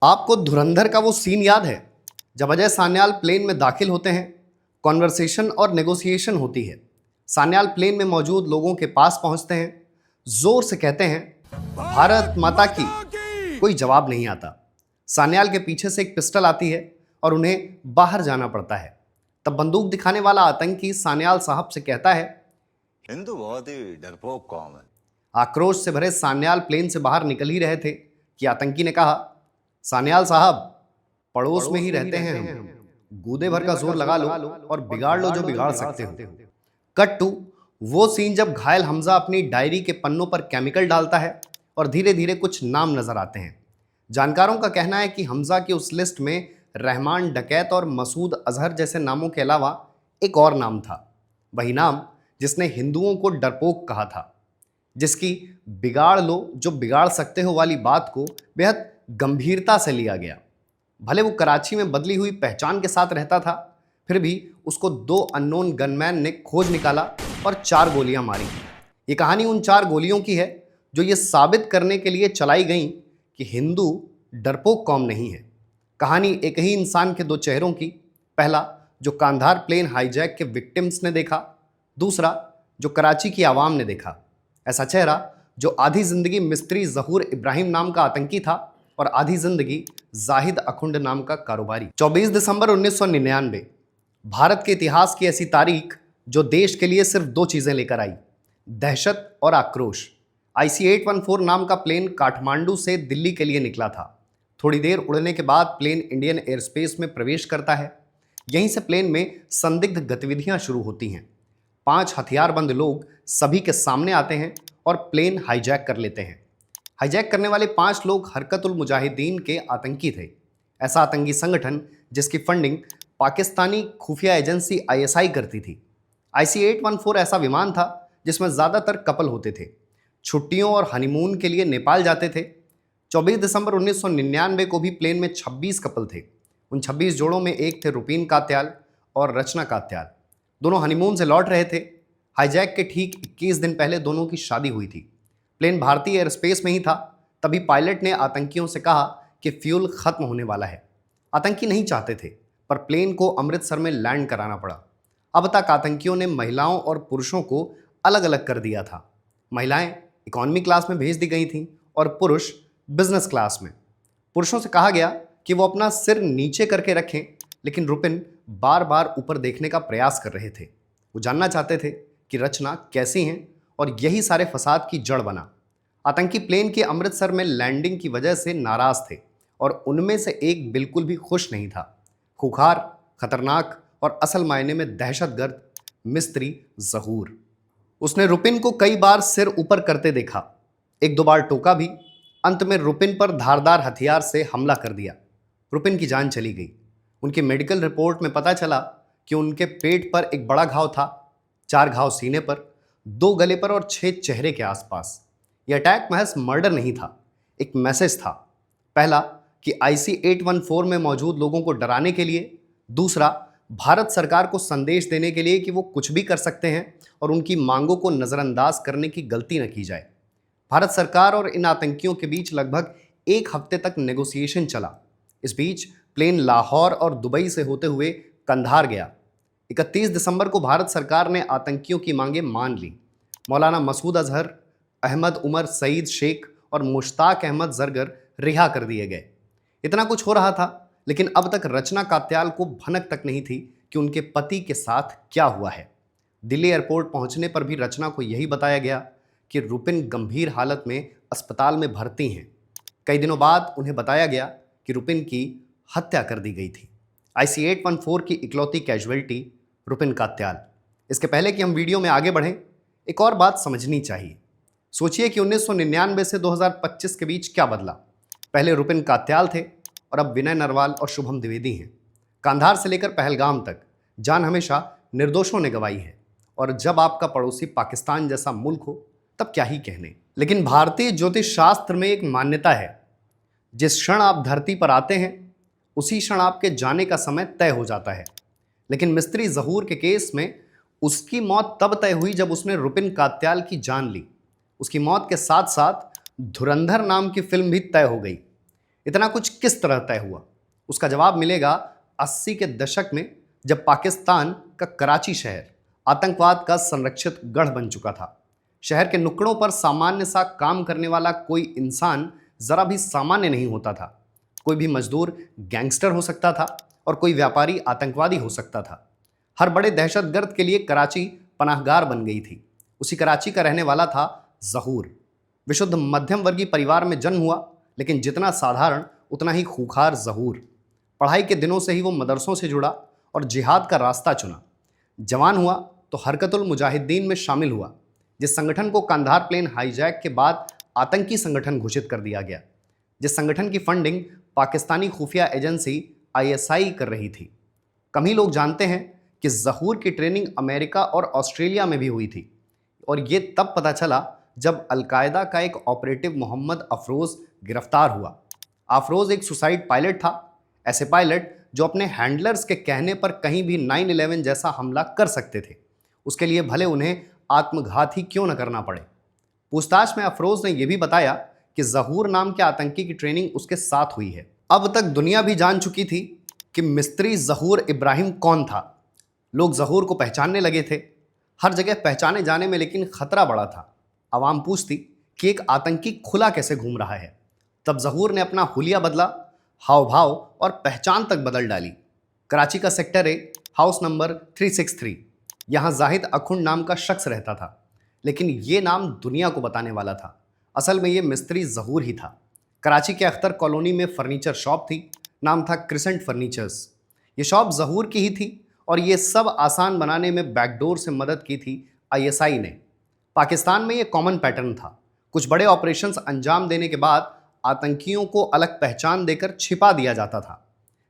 आपको धुरंधर का वो सीन याद है जब अजय सान्याल प्लेन में दाखिल होते हैं। कॉन्वर्सेशन और नेगोशिएशन होती है। सान्याल प्लेन में मौजूद लोगों के पास पहुंचते हैं, जोर से कहते हैं भारत माता की। कोई जवाब नहीं आता। सान्याल के पीछे से एक पिस्टल आती है और उन्हें बाहर जाना पड़ता है। तब बंदूक दिखाने वाला आतंकी सान्याल साहब से कहता है, हिंदू बहुत ही डरपोक कौम है। आक्रोश से भरे सान्याल प्लेन से बाहर निकल ही रहे थे कि आतंकी ने कहा, सान्याल साहब, पड़ोस में ही रहते हैं हम। गूदे भर का जोर लगा लो और बिगाड़ लो जो बिगाड़ सकते हो। कट टू वो सीन जब घायल हमजा अपनी डायरी के पन्नों पर केमिकल डालता है और धीरे धीरे कुछ नाम नजर आते हैं। जानकारों का कहना है कि हमजा की उस लिस्ट में रहमान डकैत और मसूद अजहर जैसे नामों के अलावा एक और नाम था। वही नाम जिसने हिंदुओं को डरपोक कहा था, जिसकी बिगाड़ लो जो बिगाड़ सकते हो वाली बात को बेहद गंभीरता से लिया गया। भले वो कराची में बदली हुई पहचान के साथ रहता था, फिर भी उसको 2 अननोन गनमैन ने खोज निकाला और 4 गोलियां मारी। ये कहानी उन 4 गोलियों की है जो ये साबित करने के लिए चलाई गई कि हिंदू डरपोक कौम नहीं है। कहानी एक ही इंसान के 2 चेहरों की। पहला जो कांधार प्लेन हाईजैक के विक्टिम्स ने देखा, दूसरा जो कराची की आवाम ने देखा। ऐसा चेहरा जो आधी जिंदगी मिस्त्री जहूर इब्राहिम नाम का आतंकी था और आधी जिंदगी जाहिद अखुंड नाम का कारोबारी। 24 दिसंबर 1999, भारत के इतिहास की ऐसी तारीख जो देश के लिए सिर्फ 2 चीजें लेकर आई, दहशत और आक्रोश। IC-814 नाम का प्लेन काठमांडू से दिल्ली के लिए निकला था। थोड़ी देर उड़ने के बाद प्लेन इंडियन एयरस्पेस में प्रवेश करता है। यहीं से प्लेन में संदिग्ध गतिविधियां शुरू होती हैं। 5 हथियारबंद लोग सभी के सामने आते हैं और प्लेन हाईजैक कर लेते हैं। हाईजैक करने वाले 5 लोग हरकतुल मुजाहिदीन के आतंकी थे। ऐसा आतंकी संगठन जिसकी फंडिंग पाकिस्तानी खुफिया एजेंसी ISI करती थी। IC-814 ऐसा विमान था जिसमें ज़्यादातर कपल होते थे। छुट्टियों और हनीमून के लिए नेपाल जाते थे। 24 दिसंबर 1999 को भी प्लेन में 26 कपल थे। उन 26 जोड़ों में एक थे रुपीन कात्याल और रचना कात्याल। दोनों हनीमून से लौट रहे थे। हाईजैक के ठीक 21 दिन पहले दोनों की शादी हुई थी। प्लेन भारतीय एयरस्पेस में ही था। तभी पायलट ने आतंकियों से कहा कि फ्यूल खत्म होने वाला है। आतंकी नहीं चाहते थे, पर प्लेन को अमृतसर में लैंड कराना पड़ा। अब तक आतंकियों ने महिलाओं और पुरुषों को अलग अलग कर दिया था। महिलाएं इकॉनमी क्लास में भेज दी गई थीं और पुरुष बिजनेस क्लास में। पुरुषों से कहा गया कि वो अपना सिर नीचे करके रखें, लेकिन रुपिन बार बार ऊपर देखने का प्रयास कर रहे थे। वो जानना चाहते थे कि रचना कैसी हैं, और यही सारे फसाद की जड़ बना। आतंकी प्लेन के अमृतसर में लैंडिंग की वजह से नाराज थे और उनमें से एक बिल्कुल भी खुश नहीं था। खुखार, खतरनाक और असल मायने में दहशतगर्द मिस्त्री जहूर। उसने रुपिन को कई बार सिर ऊपर करते देखा, 1-2 बार टोका भी। अंत में रुपिन पर धारदार हथियार से हमला कर दिया। रुपिन की जान चली गई। उनकी मेडिकल रिपोर्ट में पता चला कि उनके पेट पर एक बड़ा घाव था, 4 घाव सीने पर, 2 गले पर और 6 चेहरे के आसपास। यह अटैक महज मर्डर नहीं था, एक मैसेज था। पहला कि IC-814 में मौजूद लोगों को डराने के लिए, दूसरा भारत सरकार को संदेश देने के लिए कि वो कुछ भी कर सकते हैं और उनकी मांगों को नज़रअंदाज करने की गलती न की जाए। भारत सरकार और इन आतंकियों के बीच लगभग 1 हफ्ते तक नेगोशिएशन चला। इस बीच प्लेन लाहौर और दुबई से होते हुए कंधार गया। 31 दिसंबर को भारत सरकार ने आतंकियों की मांगें मान ली। मौलाना मसूद अजहर, अहमद उमर सईद शेख और मुश्ताक अहमद जरगर रिहा कर दिए गए। इतना कुछ हो रहा था, लेकिन अब तक रचना कात्याल को भनक तक नहीं थी कि उनके पति के साथ क्या हुआ है। दिल्ली एयरपोर्ट पहुंचने पर भी रचना को यही बताया गया कि रुपिन गंभीर हालत में अस्पताल में भर्ती हैं। कई दिनों बाद उन्हें बताया गया कि रुपिन की हत्या कर दी गई थी। IC-814 की इकलौती कैजुअल्टी रुपिन कात्याल। इसके पहले कि हम वीडियो में आगे बढ़ें, एक और बात समझनी चाहिए। सोचिए कि 1999 से 2025 के बीच क्या बदला। पहले रुपिन कात्याल थे और अब विनय नरवाल और शुभम द्विवेदी हैं। कांधार से लेकर पहलगाम तक जान हमेशा निर्दोषों ने गंवाई है, और जब आपका पड़ोसी पाकिस्तान जैसा मुल्क हो तब क्या ही कहने। लेकिन भारतीय ज्योतिष शास्त्र में एक मान्यता है, जिस क्षण आप धरती पर आते हैं उसी क्षण आपके जाने का समय तय हो जाता है। लेकिन मिस्त्री जहूर के केस में उसकी मौत तब तय हुई जब उसने रुपिन कात्याल की जान ली। उसकी मौत के साथ साथ धुरंधर नाम की फिल्म भी तय हो गई। इतना कुछ किस तरह तय हुआ? उसका जवाब मिलेगा 80 के दशक में, जब पाकिस्तान का कराची शहर आतंकवाद का संरक्षित गढ़ बन चुका था। शहर के नुक्कड़ों पर सामान्य सा काम करने वाला कोई इंसान जरा भी सामान्य नहीं होता था। कोई भी मजदूर गैंगस्टर हो सकता था और कोई व्यापारी आतंकवादी हो सकता था। हर बड़े दहशतगर्द के लिए कराची पनाहगार बन गई थी। उसी कराची का रहने वाला था जहूर। विशुद्ध मध्यम वर्गीय परिवार में जन्म हुआ, लेकिन जितना साधारण उतना ही खूंखार जहूर। पढ़ाई के दिनों से ही वो मदरसों से जुड़ा और जिहाद का रास्ता चुना। जवान हुआ तो हरकतुल मुजाहिदीन में शामिल हुआ, जिस संगठन को कांधार प्लेन हाईजैक के बाद आतंकी संगठन घोषित कर दिया गया, जिस संगठन की फंडिंग पाकिस्तानी खुफिया एजेंसी आईएसआई कर रही थी। कम ही लोग जानते हैं कि जहूर की ट्रेनिंग अमेरिका और ऑस्ट्रेलिया में भी हुई थी, और ये तब पता चला जब अलकायदा का एक ऑपरेटिव मोहम्मद अफरोज गिरफ्तार हुआ। अफरोज एक सुसाइड पायलट था, ऐसे पायलट जो अपने हैंडलर्स के कहने पर कहीं भी 9/11 जैसा हमला कर सकते थे, उसके लिए भले उन्हें आत्मघात ही क्यों न करना पड़े। पूछताछ में अफरोज ने यह भी बताया कि जहूर नाम के आतंकी की ट्रेनिंग उसके साथ हुई है। अब तक दुनिया भी जान चुकी थी कि मिस्त्री जहूर इब्राहिम कौन था। लोग जहूर को पहचानने लगे थे, हर जगह पहचाने जाने में लेकिन खतरा बड़ा था। आवाम पूछती कि एक आतंकी खुला कैसे घूम रहा है। तब जहूर ने अपना हुलिया बदला, हाव भाव और पहचान तक बदल डाली। कराची का सेक्टर ए, हाउस नंबर 363, यहाँ जाहिद अखुंड नाम का शख्स रहता था, लेकिन ये नाम दुनिया को बताने वाला था। असल में ये मिस्त्री जहूर ही था। कराची के अख्तर कॉलोनी में फर्नीचर शॉप थी, नाम था क्रिसेंट फर्नीचर्स। ये शॉप जहूर की ही थी और ये सब आसान बनाने में बैकडोर से मदद की थी आईएसआई ने। पाकिस्तान में ये कॉमन पैटर्न था। कुछ बड़े ऑपरेशंस अंजाम देने के बाद आतंकियों को अलग पहचान देकर छिपा दिया जाता था,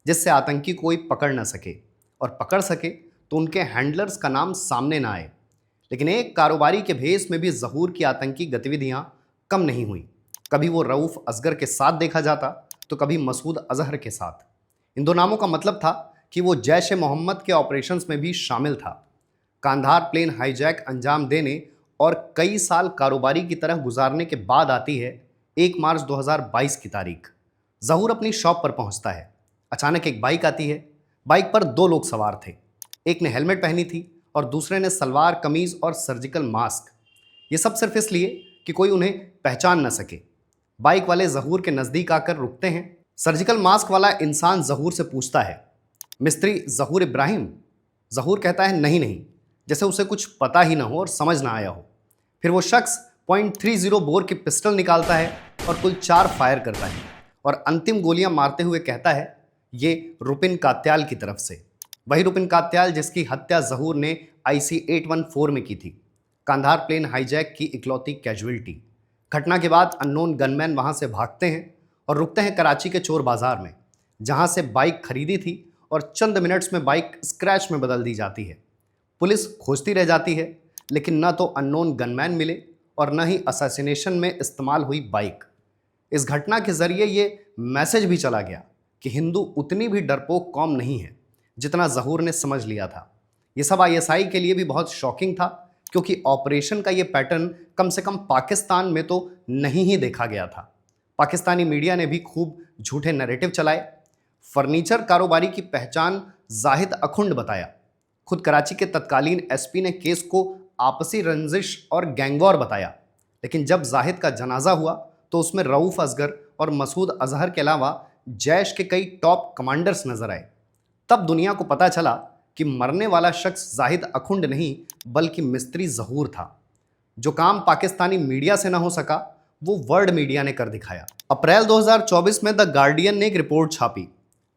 जिससे आतंकी कोई पकड़ न सके, और पकड़ सके तो उनके हैंडलर्स का नाम सामने ना आए। लेकिन एक कारोबारी के भेस में भी जहूर की आतंकी गतिविधियां कम नहीं हुई। कभी वो रऊफ असगर के साथ देखा जाता तो कभी मसूद अजहर के साथ। इन दो नामों का मतलब था कि वो जैश ए मोहम्मद के ऑपरेशंस में भी शामिल था। कांधार प्लेन हाईजैक अंजाम देने और कई साल कारोबारी की तरह गुजारने के बाद आती है 1 मार्च 2022 की तारीख। जहूर अपनी शॉप पर पहुंचता है। अचानक एक बाइक आती है। बाइक पर 2 लोग सवार थे। एक ने हेलमेट पहनी थी और दूसरे ने सलवार कमीज और सर्जिकल मास्क। ये सब सिर्फ इसलिए कि कोई उन्हें पहचान न सके। बाइक वाले जहूर के नज़दीक आकर रुकते हैं। सर्जिकल मास्क वाला इंसान जहूर से पूछता है, मिस्त्री जहूर इब्राहिम? जहूर कहता है, नहीं नहीं, जैसे उसे कुछ पता ही ना हो और समझ ना आया हो। फिर वो शख्स .30 बोर की पिस्टल निकालता है और कुल 4 फायर करता है और अंतिम गोलियां मारते हुए कहता है, ये रुपिन कात्याल की तरफ से। वही रुपिन कात्याल जिसकी हत्या जहूर ने IC 814 में की थी, कांधार प्लेन हाईजैक की इकलौती कैजुअलिटी। घटना के बाद अननोन गनमैन वहां से भागते हैं और रुकते हैं कराची के चोर बाजार में, जहां से बाइक खरीदी थी, और चंद मिनट्स में बाइक स्क्रैच में बदल दी जाती है। पुलिस खोजती रह जाती है, लेकिन न तो अननोन गनमैन मिले और न ही असैसिनेशन में इस्तेमाल हुई बाइक। इस घटना के जरिए ये मैसेज भी चला गया कि हिंदू उतनी भी डरपोक कौम नहीं है जितना जहूर ने समझ लिया था। ये सब आईएसआई के लिए भी बहुत शॉकिंग था, क्योंकि ऑपरेशन का ये पैटर्न कम से कम पाकिस्तान में तो नहीं ही देखा गया था। पाकिस्तानी मीडिया ने भी खूब झूठे नैरेटिव चलाए। फर्नीचर कारोबारी की पहचान जाहिद अखुंड बताया। खुद कराची के तत्कालीन एसपी ने केस को आपसी रंजिश और गैंगवॉर बताया। लेकिन जब जाहिद का जनाजा हुआ तो उसमें रऊफ असगर और मसूद अजहर के अलावा जैश के कई टॉप कमांडर्स नजर आए। तब दुनिया को पता चला कि मरने वाला शख्स जाहिद अखुंड नहीं, बल्कि मिस्त्री जहूर था। जो काम पाकिस्तानी मीडिया से ना हो सका, वो वर्ल्ड मीडिया ने कर दिखाया। अप्रैल 2024 में द गार्डियन ने एक रिपोर्ट छापी,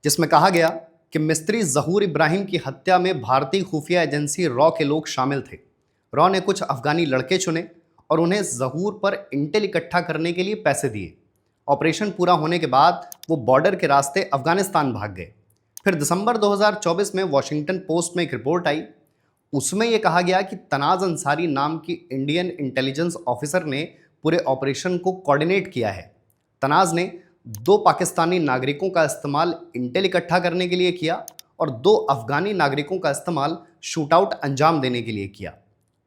जिसमें कहा गया कि मिस्त्री जहूर इब्राहिम की हत्या में भारतीय खुफिया एजेंसी रॉ के लोग शामिल थे। रॉ ने कुछ अफगानी लड़के चुने और उन्हें जहूर पर इंटेल इकट्ठा करने के लिए पैसे दिए। ऑपरेशन पूरा होने के बाद वो बॉर्डर के रास्ते अफगानिस्तान भाग गए। फिर दिसंबर 2024 में वॉशिंगटन पोस्ट में एक रिपोर्ट आई। उसमें यह कहा गया कि तनाज अंसारी नाम की इंडियन इंटेलिजेंस ऑफिसर ने पूरे ऑपरेशन को कोऑर्डिनेट किया है। तनाज ने 2 पाकिस्तानी नागरिकों का इस्तेमाल इंटेल इकट्ठा करने के लिए किया और 2 अफगानी नागरिकों का इस्तेमाल शूटआउट अंजाम देने के लिए किया।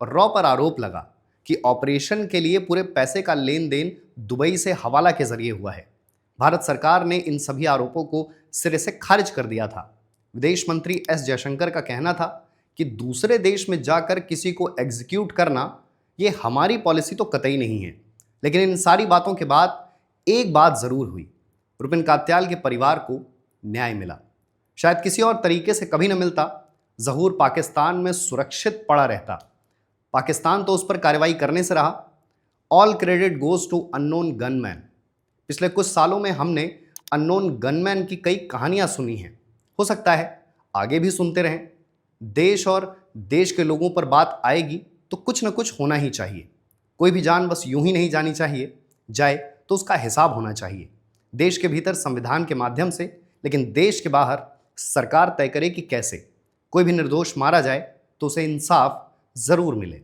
और रॉ पर आरोप लगा कि ऑपरेशन के लिए पूरे पैसे का लेन देन दुबई से हवाला के जरिए हुआ है। भारत सरकार ने इन सभी आरोपों को सिरे से खारिज कर दिया था। विदेश मंत्री एस जयशंकर का कहना था कि दूसरे देश में जाकर किसी को एग्जीक्यूट करना ये हमारी पॉलिसी तो कतई नहीं है। लेकिन इन सारी बातों के बाद एक बात जरूर हुई, रुपिन कात्याल के परिवार को न्याय मिला। शायद किसी और तरीके से कभी न मिलता, जहूर पाकिस्तान में सुरक्षित पड़ा रहता। पाकिस्तान तो उस पर कार्रवाई करने से रहा। All credit goes to unknown gunman. पिछले कुछ सालों में हमने अननोन गनमैन की कई कहानियां सुनी हैं, हो सकता है आगे भी सुनते रहें। देश और देश के लोगों पर बात आएगी तो कुछ न कुछ होना ही चाहिए। कोई भी जान बस यूं ही नहीं जानी चाहिए, जाए तो उसका हिसाब होना चाहिए। देश के भीतर संविधान के माध्यम से, लेकिन देश के बाहर सरकार तय करे कि कैसे। कोई भी निर्दोष मारा जाए तो उसे इंसाफ जरूर मिले।